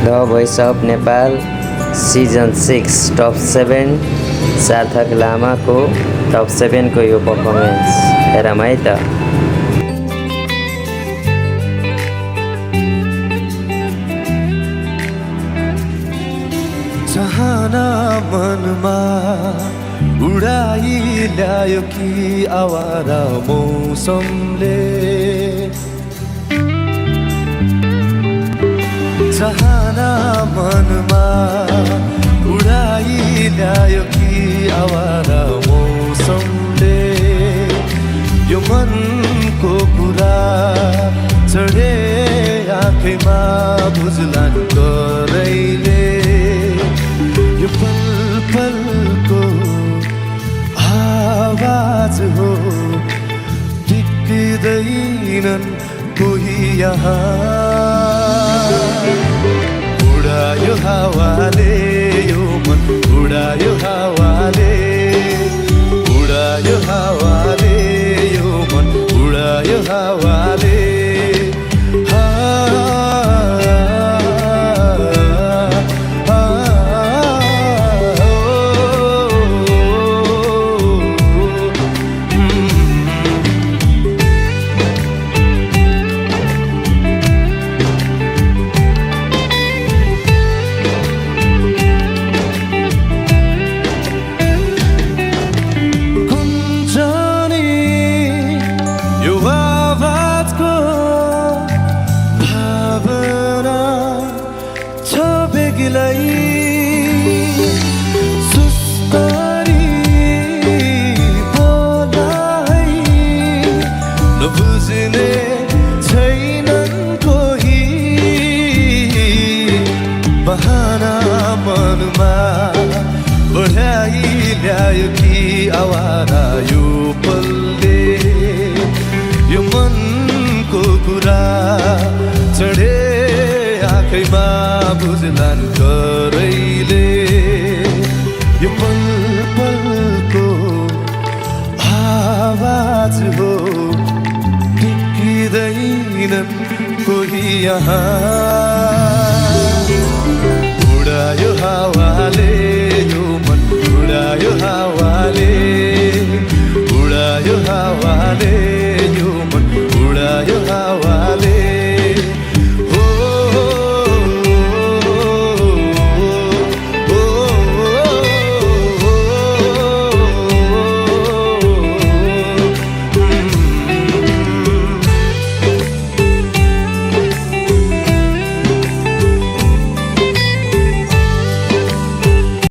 The voice of Nepal season 6 top 7 सार्थक लामाको top 7 को यो पर्फर्मेन्स हेरौँ है त। चाहना मनमा उडाई ल्यायो कि आवारा मौसमले, चाहना मनमा उडाई ल्यायो कि आवारा मौसमले, यो मनको कुरा चढे आँखैमा बुझलान करैले, यो पल पलको आवाज हो टिक्दैनन् कोही यहाँ, उडायो हावाले यो मन, उडायो हावाले, उडायो हावाले यो मन, उडायो हावाले। सुस्तरी बोलाइ नबुझ्ने छैनन् कोही, बहाना मनमा बढाइ ल्यायो कि आवारा यो पलले, यो मनको कुरा चढे आँखैमा बुझ्लान् करैले, यो पल पलको आवाज हो टिक्दैनन् कोही यहाँ।